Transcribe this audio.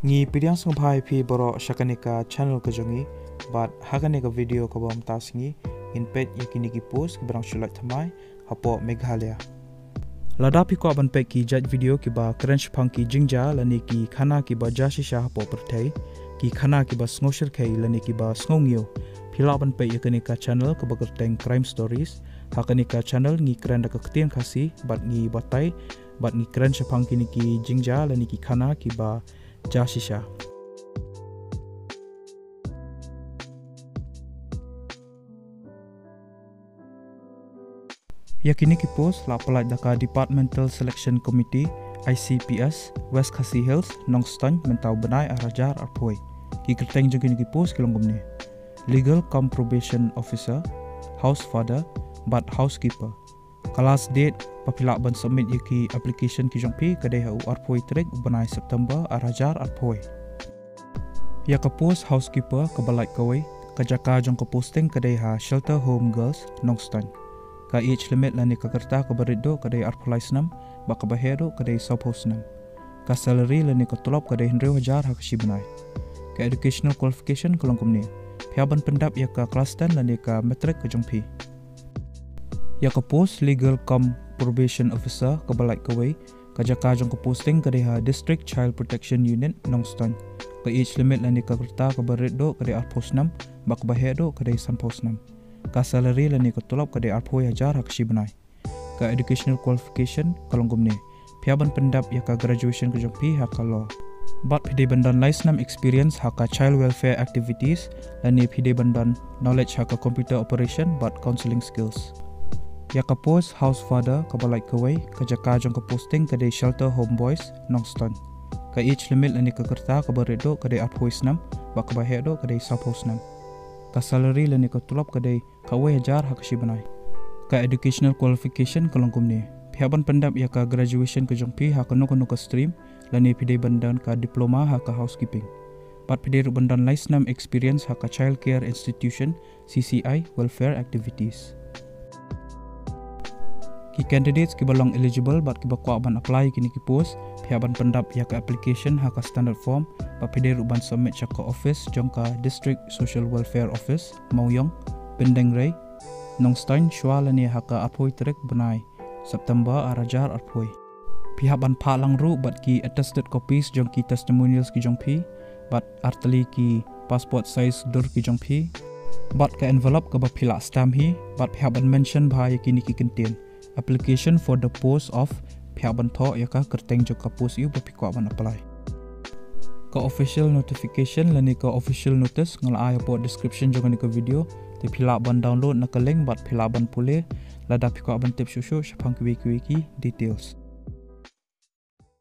Ngi pidiang sangpai pi borok shakanika channel kejongi bat haganika video kabam tasngi in pet yakini ki post barang shulat thamai hapo Meghalaya. Lada pi ko aban pet ki jat video ki ba crunch funky jingja lani ki khana ki ba jashi sha hapo perthai ki khana ki ba sngoshir khai lani ki ba snongyo phila aban pet yakanika channel ka bagar teng crime stories hakanika channel ngi kran da kaktian khasi bat ngi batai bat ngi crunch funky ni ki jingja lani ki khana ki ba jashisha. Yakini ki post la pelaj daka Departmental Selection Committee ICPS West Khasi Hills Nongstan mentau benai arajar arpoi ki kerteng jengkini ki post kilonggom ni legal cum probation officer house father but housekeeper kelas date papila ban submit yaki application ki jongpi kadai hu arpoi trek benai September arajar arpoi ya ka post housekeeper ka balai kawai ka jaka jong ka posting kadai ha shelter home girls Nongstan ka age limit lani ka kerta ka barido kadai arpolai snam ba ka bahero kadai suppose nam ka salary lani ka tulop kadai 100,000 ha kashi benai ka educational qualification kolongkom ni phiaban pendap ya ka class 10 lani ka matric ka jongpi ya ka post legal cum probation officer ka balai kawai ka jaka jong ka posting kadai ha district child protection unit Nongstan ka age limit lani ka kerta ka barido kadai arpos nam ba ka bahero kadai sampos nam ka salary lani ka tulop kadai 40,000 ha kashi benai ka educational qualification kolonggom ni phiaban pendap ya ka graduation ka jongpi ha ka law bat phide bandan license experience ha ka child welfare activities lani phide bandan knowledge ha ka computer operation but counseling skills ya ka post house father ka balai kawai ka jaka jong ka posting kadai shelter home boys Nongstan ka age limit lani ka kerta ka barido kadai 40 ba ka bahero kadai suppose nam ka salary lani ka tulop kadai 40,000 ha kashi benai ka educational qualification kolongkom ni phiaban pendap ya ka graduation ka jongpi ha ka no ka stream lani phide bandan ka diploma ha ka housekeeping pat phide ru bandan license experience ha ka child care institution CCI welfare activities ki candidates ki balong eligible bat ki bakwa ban apply kini ki post phiaban pendap ya ka application ha ka standard form ba phide ru ban submit cha ka office jong ka district social welfare office Mauyong Pendeng Ray Nongstan Shwalani ha ka apoi trek benai September arajar apoi phiaban phalang ru bat ki attested copies jong ki testimonials ki jongpi bat artali ki passport size dur ki jongpi bat ka envelope ka ba phila stamp hi bat phiaban mention bha yakini ki contain application for the post of phiaban tho ya ka kerteng jo ka post yu ba phikwa ban apply ka official notification lani ka official notice ngal ai po description jo ka video te phila ban download na ka link bat phila ban pule lada phikwa ban tip shushu shapang ki details